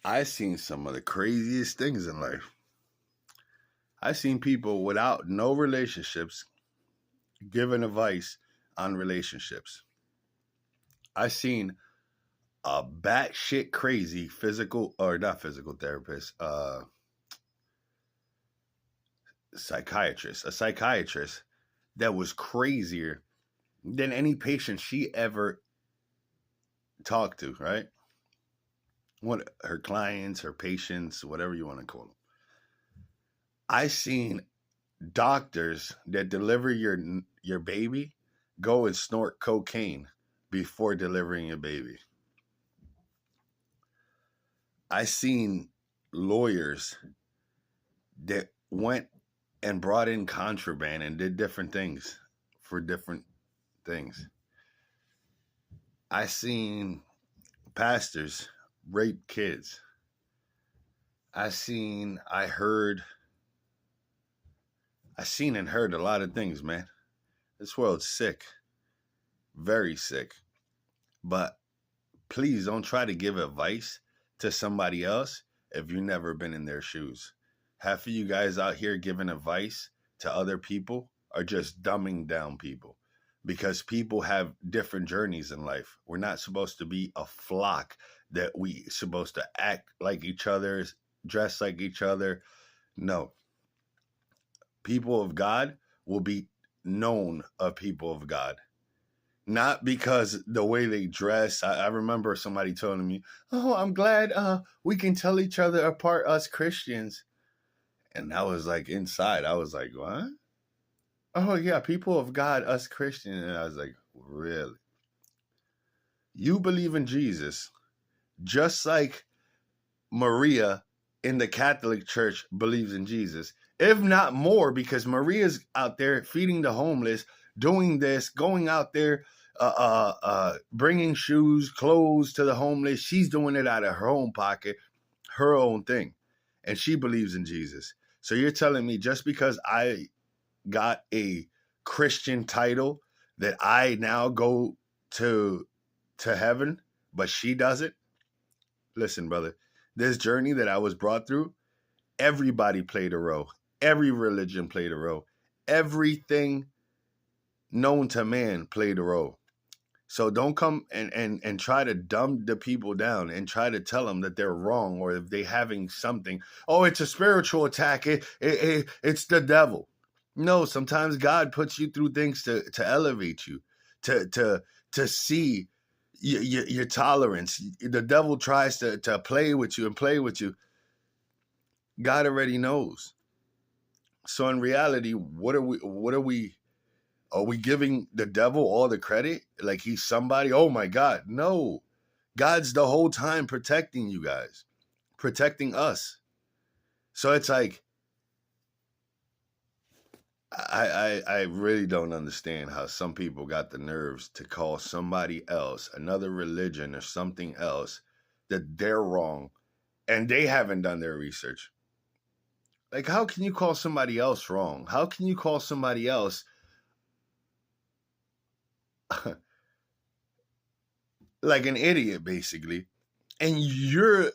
I've seen some of the craziest things in life. I've seen people without no relationships giving advice on relationships. I've seen a batshit crazy physical or not physical therapist, a psychiatrist that was crazier than any patient she ever talked to, right? What her clients, her patients, whatever you want to call them. I seen doctors that deliver your baby go and snort cocaine before delivering your baby. I seen lawyers that went and brought in contraband and did different things for different things. I seen pastors rape kids. I seen and heard a lot of things, man. This world's sick. Very sick. But please don't try to give advice to somebody else if you've never been in their shoes. Half of you guys out here giving advice to other people are just dumbing down people because people have different journeys in life. We're not supposed to be a flock that we supposed to act like each other, dress like each other. No. People of God will be known of people of God. Not because the way they dress. I remember somebody telling me, "Oh, I'm glad we can tell each other apart, us Christians." And I was like, inside, I was like, what? Oh, yeah, people of God, us Christians. And I was like, really? You believe in Jesus, just like Maria in the Catholic Church believes in Jesus, if not more, because Maria's out there feeding the homeless, doing this, going out there, bringing shoes, clothes to the homeless. She's doing it out of her own pocket, her own thing. And she believes in Jesus. So you're telling me just because I got a Christian title that I now go to heaven, but she doesn't? Listen, brother, this journey that I was brought through, everybody played a role. Every religion played a role. Everything known to man played a role. So don't come and try to dumb the people down and try to tell them that they're wrong or if they're having something. Oh, it's a spiritual attack. It's the devil. No, sometimes God puts you through things to elevate you, to see your tolerance. The devil tries to play with you and play with you. God already knows. So in reality, what are we? Are we giving the devil all the credit? Like he's somebody? Oh my God. No. God's the whole time protecting you guys, protecting us. So it's like, I really don't understand how some people got the nerves to call somebody else, another religion or something else, that they're wrong and they haven't done their research. Like, how can you call somebody else wrong? How can you call somebody else like an idiot, basically? And you're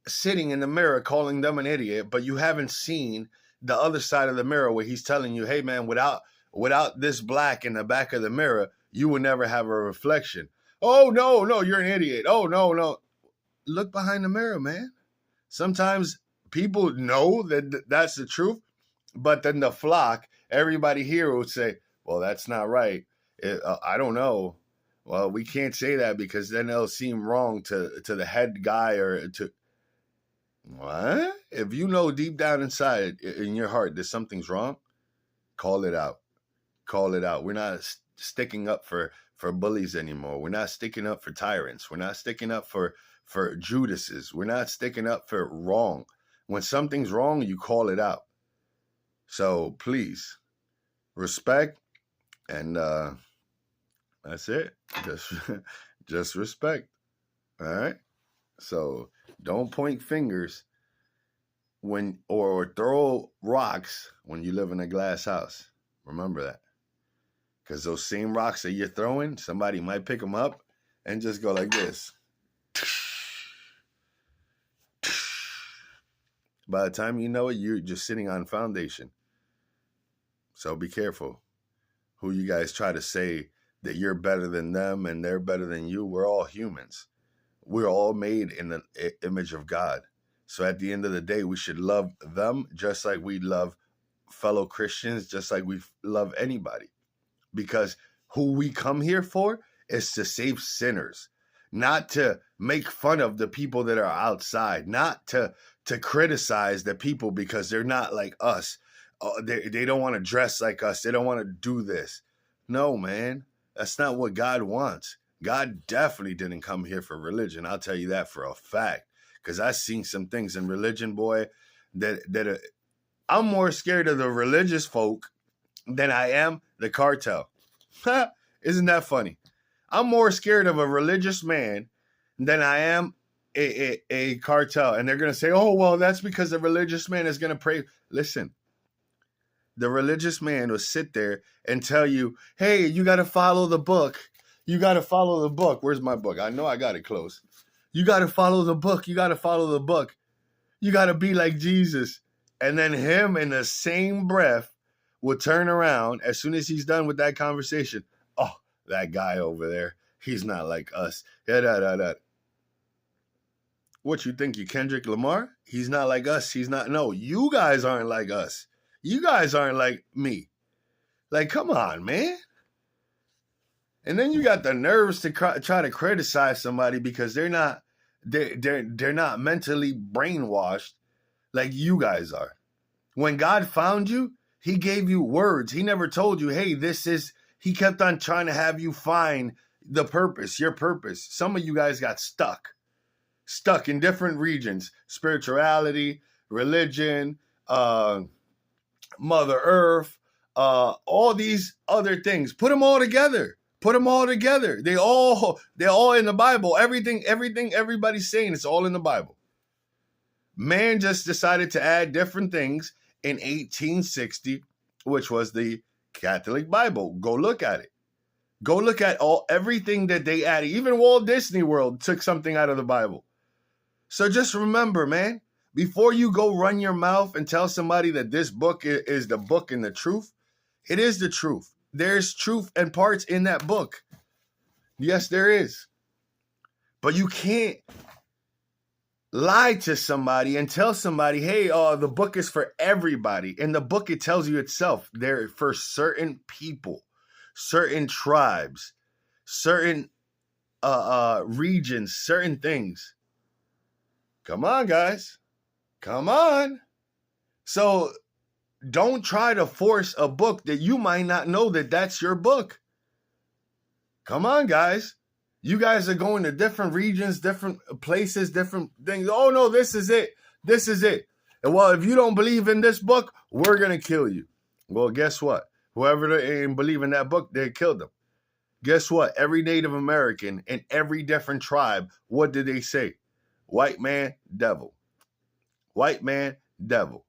sitting in the mirror calling them an idiot, but you haven't seen the other side of the mirror where he's telling you, hey man, without this black in the back of the mirror, you will never have a reflection. Oh no, you're an idiot. Oh no. Look behind the mirror, man. Sometimes people know that that's the truth, but then the flock, everybody here will say, well, that's not right. I don't know. Well, we can't say that because then it'll seem wrong to the head guy or to what? If you know deep down inside in your heart that something's wrong, call it out. Call it out. We're not sticking up for bullies anymore. We're not sticking up for tyrants. We're not sticking up for Judases. We're not sticking up for wrong. When something's wrong, you call it out. So please, respect, and that's it. Just respect. All right. So don't point fingers when or throw rocks when you live in a glass house. Remember that. Because those same rocks that you're throwing, somebody might pick them up and just go like this. By the time you know it, you're just sitting on foundation. So be careful who you guys try to say that you're better than them and they're better than you. We're all humans. We're all made in the image of God. So at the end of the day, we should love them just like we love fellow Christians, just like we love anybody. Because who we come here for is to save sinners, not to make fun of the people that are outside, not to criticize the people because they're not like us. They don't want to dress like us. They don't want to do this. No, man, that's not what God wants. God definitely didn't come here for religion. I'll tell you that for a fact, because I've seen some things in religion, boy, that I'm more scared of the religious folk than I am the cartel. Isn't that funny? I'm more scared of a religious man than I am a cartel. And they're going to say, oh, well, that's because the religious man is going to pray. Listen, the religious man will sit there and tell you, hey, you got to follow the book. You got to follow the book. Where's my book? I know I got it close. You got to follow the book. You got to follow the book. You got to be like Jesus. And then him in the same breath will turn around as soon as he's done with that conversation. Oh, that guy over there, he's not like us. What you think, you Kendrick Lamar? He's not like us. He's not. No, you guys aren't like us. You guys aren't like me. Like, come on, man. And then you got the nerves to try to criticize somebody because they're not mentally brainwashed like you guys are. When God found you, he gave you words. He never told you, hey, he kept on trying to have you find the purpose, your purpose. Some of you guys got stuck in different regions, spirituality, religion, Mother Earth, all these other things. Put them all together. They're all in the Bible. Everything everybody's saying, it's all in the Bible. Man just decided to add different things in 1860, which was the Catholic Bible. Go look at it. Go look at everything that they added. Even Walt Disney World took something out of the Bible. So just remember, man, before you go run your mouth and tell somebody that this book is the book and the truth, it is the truth. There's truth and parts in that book. Yes, there is. But you can't lie to somebody and tell somebody, hey, the book is for everybody. In the book, it tells you itself. They're for certain people, certain tribes, certain regions, certain things. Come on, guys. Come on. So don't try to force a book that you might not know that that's your book. Come on, guys. You guys are going to different regions, different places, different things. Oh, no, this is it. This is it. And well, if you don't believe in this book, we're going to kill you. Well, guess what? Whoever didn't believe in that book, they killed them. Guess what? Every Native American in every different tribe, what did they say? White man, devil. White man, devil.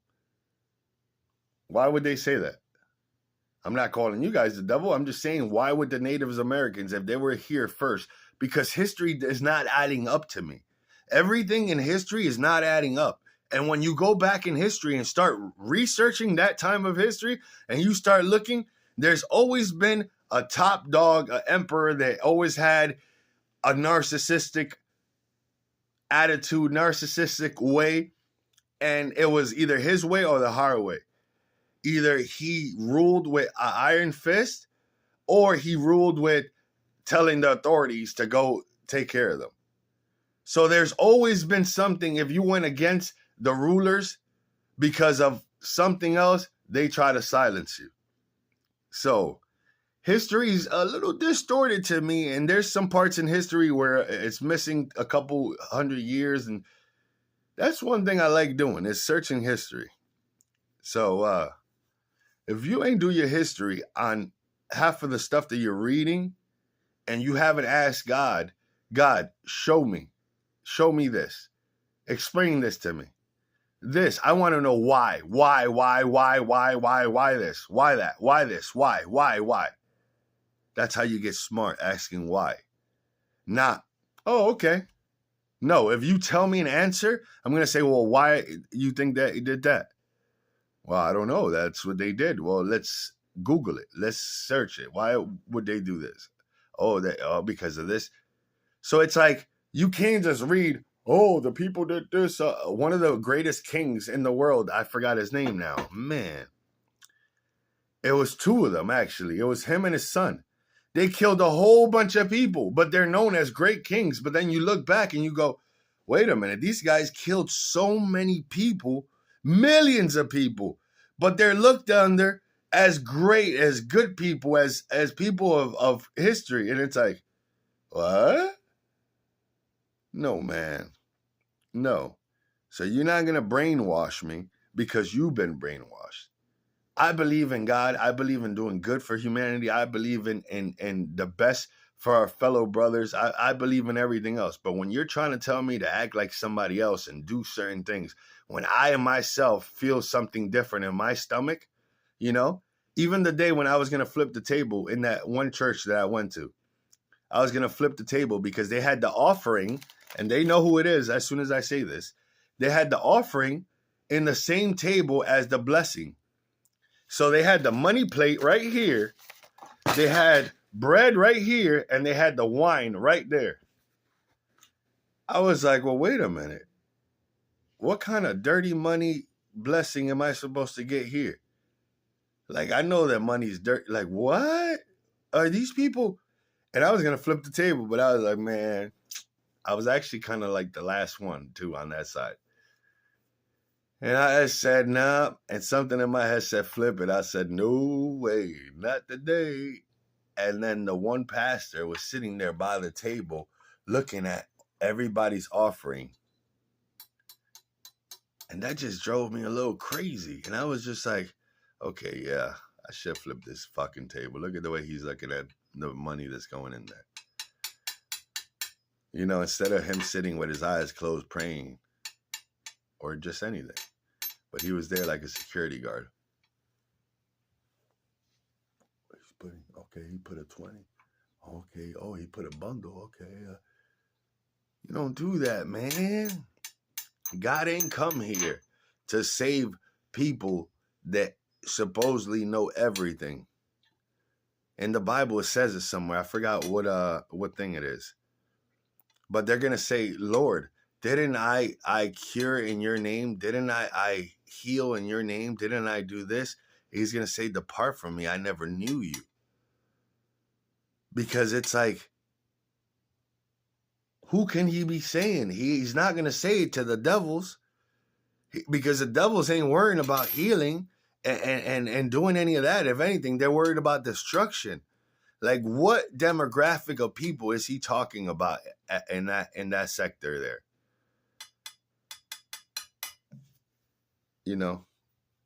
Why would they say that? I'm not calling you guys the devil. I'm just saying, why would the Native Americans, if they were here first? Because history is not adding up to me. Everything in history is not adding up. And when you go back in history and start researching that time of history and you start looking, there's always been a top dog, an emperor that always had a narcissistic attitude, narcissistic way. And it was either his way or the hard way. Either he ruled with an iron fist or he ruled with telling the authorities to go take care of them. So there's always been something. If you went against the rulers because of something else, they try to silence you. So history is a little distorted to me. And there's some parts in history where it's missing a couple 100 years. And that's one thing I like doing, is searching history. So, if you ain't do your history on half of the stuff that you're reading and you haven't asked God, show me this. Explain this to me. This, I want to know why this, why that, why this, why. That's how you get smart, asking why. Not, oh, okay. No, if you tell me an answer, I'm going to say, well, why you think that he did that? Well, I don't know. That's what they did. Well, let's Google it. Let's search it. Why would they do this? Because of this. So it's like, you can't just read, oh, the people did this. One of the greatest kings in the world, I forgot his name now. Man. It was two of them, actually. It was him and his son. They killed a whole bunch of people, but they're known as great kings. But then you look back and you go, wait a minute, these guys killed so many people, millions of people, but they're looked under as great, as good people, as people of history. And it's like, what? No, man. No. So you're not going to brainwash me because you've been brainwashed. I believe in God. I believe in doing good for humanity. I believe in the best for our fellow brothers. I believe in everything else. But when you're trying to tell me to act like somebody else and do certain things, when I myself feel something different in my stomach, you know, even the day when I was going to flip the table in that one church that I went to, I was going to flip the table because they had the offering, and they know who it is as soon as I say this. They had the offering in the same table as the blessing. So they had the money plate right here. They had bread right here, and they had the wine right there. I was like, well, wait a minute. What kind of dirty money blessing am I supposed to get here? Like, I know that money's dirty. Like, what? Are these people? And I was going to flip the table, but I was like, man, I was actually kind of like the last one, too, on that side. And I said, nah. And something in my head said, flip it. I said, no way, not today. And then the one pastor was sitting there by the table looking at everybody's offering. And that just drove me a little crazy. And I was just like, okay, yeah, I should flip this fucking table. Look at the way he's looking at the money that's going in there. You know, instead of him sitting with his eyes closed praying or just anything. But he was there like a security guard. He put a 20. Okay, oh, he put a bundle. Okay. You don't do that, man. God ain't come here to save people that supposedly know everything. In the Bible, it says it somewhere. I forgot what thing it is. But they're going to say, Lord, didn't I cure in your name? Didn't I heal in your name? Didn't I do this? He's going to say, depart from me. I never knew you. Because it's like, who can he be saying? He's not going to say it to the devils, because the devils ain't worrying about healing and doing any of that. If anything, they're worried about destruction. Like, what demographic of people is he talking about in that sector there? You know,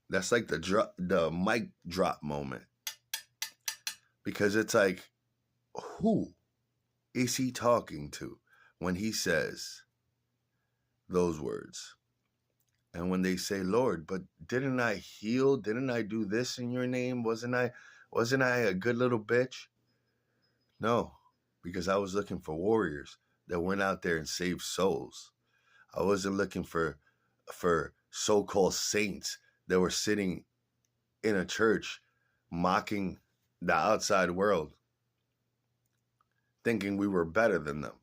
that's like the mic drop moment. Because it's like, who is he talking to when he says those words? And when they say, Lord, but didn't I heal? Didn't I do this in your name? Wasn't I a good little bitch? No, because I was looking for warriors that went out there and saved souls. I wasn't looking for so-called saints that were sitting in a church mocking the outside world, thinking we were better than them.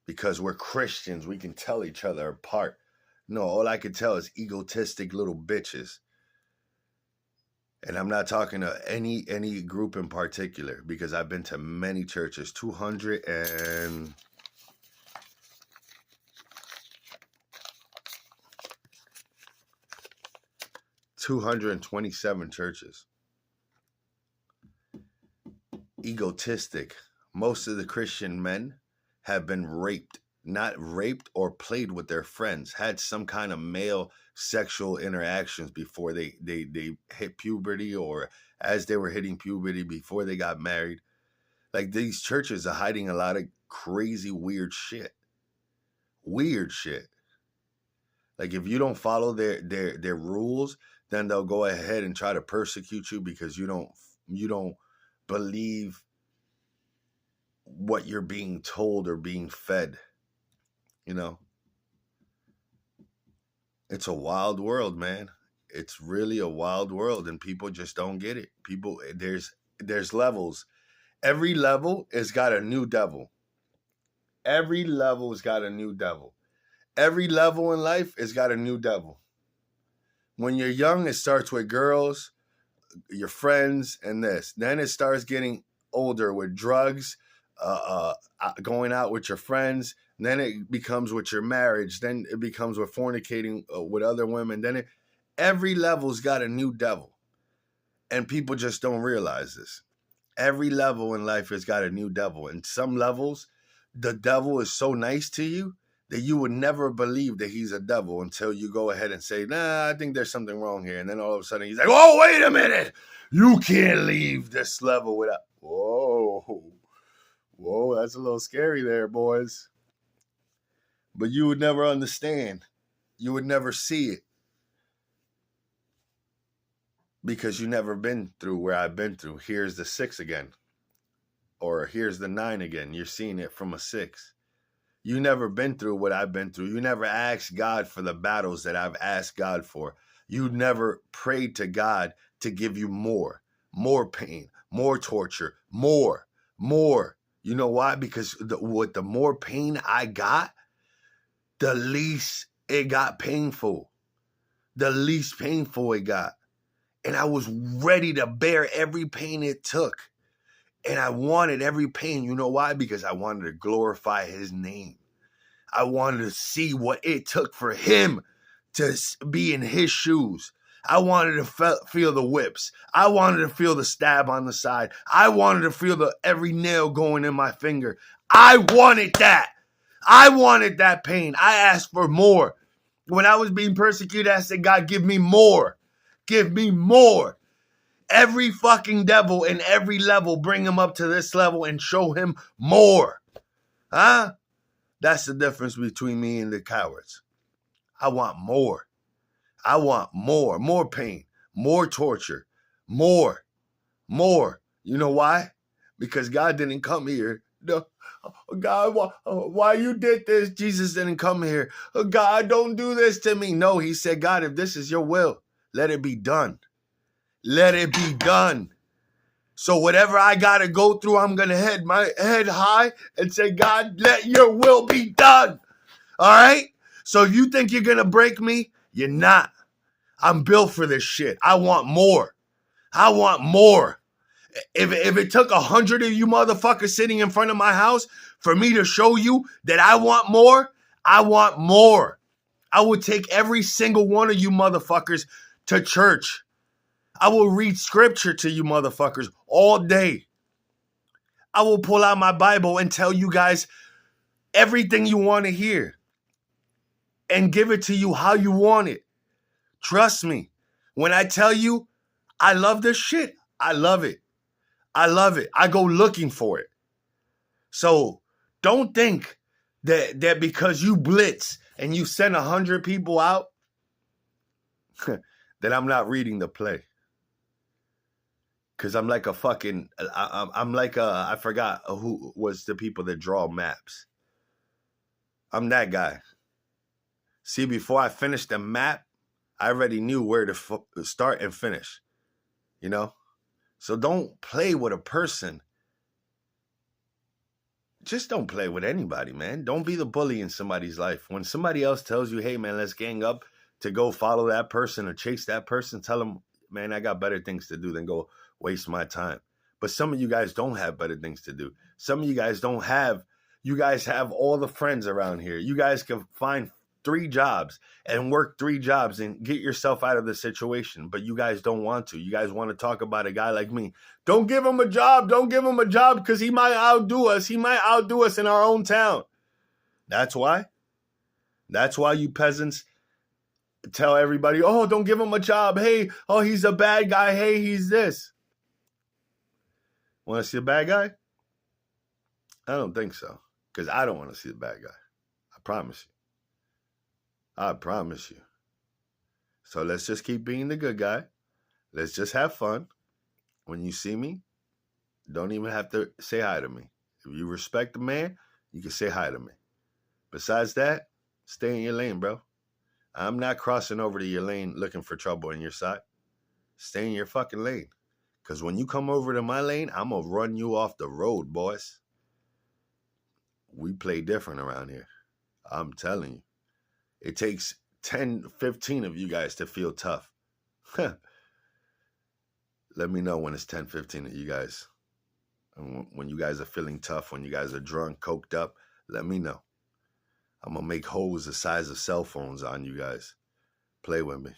Because we're Christians, we can tell each other apart. No, all I can tell is egotistic little bitches. And I'm not talking to any group in particular, because I've been to many churches, 227 churches. Egotistic. Most of the Christian men have been raped. Not raped or played with their friends, had some kind of male sexual interactions before they hit puberty, or as they were hitting puberty, before they got married. Like, these churches are hiding a lot of crazy, weird shit. Weird shit. Like, if you don't follow their rules, then they'll go ahead and try to persecute you because you don't believe what you're being told or being fed. You know, it's a wild world, man. It's really a wild world, and people just don't get it. People, there's levels. Every level has got a new devil. Every level has got a new devil. Every level in life has got a new devil. When you're young, it starts with girls, your friends, and this. Then it starts getting older with drugs, going out with your friends. Then it becomes with your marriage. Then it becomes with fornicating with other women. Every level's got a new devil, and people just don't realize this. Every level in life has got a new devil. And some levels, the devil is so nice to you that you would never believe that he's a devil until you go ahead and say, nah, I think there's something wrong here. And then all of a sudden he's like, oh, wait a minute. You can't leave this level without. Whoa, that's a little scary there, boys. But you would never understand. You would never see it. Because you never been through where I've been through. Here's the 6 again. Or here's the 9 again. You're seeing it from a 6. You never been through what I've been through. You never asked God for the battles that I've asked God for. You never prayed to God to give you more pain, more torture, more. You know why? Because with the more pain I got, the least it got painful. The least painful it got. And I was ready to bear every pain it took. And I wanted every pain. You know why? Because I wanted to glorify his name. I wanted to see what it took for him to be in his shoes. I wanted to feel the whips. I wanted to feel the stab on the side. I wanted to feel every nail going in my finger. I wanted that. I wanted that pain. I asked for more. When I was being persecuted, I said, God, give me more. Give me more. Every fucking devil in every level, bring him up to this level and show him more. Huh? That's the difference between me and the cowards. I want more. I want more. More pain. More torture. More. You know why? Because God didn't come here. No. God, why you did this? Jesus didn't come here. God, don't do this to me. No, he said, God, if this is your will, let it be done. Let it be done. So whatever I got to go through, I'm going to head my head high and say, God, let your will be done. All right? So if you think you're going to break me, you're not. I'm built for this shit. I want more. I want more. If it took 100 of you motherfuckers sitting in front of my house for me to show you that I want more, I want more. I would take every single one of you motherfuckers to church. I will read scripture to you motherfuckers all day. I will pull out my Bible and tell you guys everything you want to hear and give it to you how you want it. Trust me. When I tell you I love this shit, I love it. I love it. I go looking for it. So don't think that because you blitz and you send 100 people out that I'm not reading the play. Because I'm like a fucking, I'm like I forgot who was the people that draw maps. I'm that guy. See, before I finished the map, I already knew where to start and finish. You know? So don't play with a person. Just don't play with anybody, man. Don't be the bully in somebody's life. When somebody else tells you, hey, man, let's gang up to go follow that person or chase that person, tell them, man, I got better things to do than go waste my time. But some of you guys don't have better things to do. Some of you guys don't have, you guys have all the friends around here. You guys can find 3 jobs and work 3 jobs and get yourself out of the situation. But you guys don't want to. You guys want to talk about a guy like me. Don't give him a job. Don't give him a job because he might outdo us. He might outdo us in our own town. That's why. That's why you peasants tell everybody, oh, don't give him a job. Hey, oh, he's a bad guy. Hey, he's this. Want to see a bad guy? I don't think so. Because I don't want to see the bad guy. I promise you. I promise you. So let's just keep being the good guy. Let's just have fun. When you see me, don't even have to say hi to me. If you respect the man, you can say hi to me. Besides that, stay in your lane, bro. I'm not crossing over to your lane looking for trouble in your side. Stay in your fucking lane. Because when you come over to my lane, I'm going to run you off the road, boys. We play different around here. I'm telling you. It takes 10, 15 of you guys to feel tough. Let me know when it's 10, 15 of you guys. And when you guys are feeling tough, when you guys are drunk, coked up, let me know. I'm going to make holes the size of cell phones on you guys. Play with me.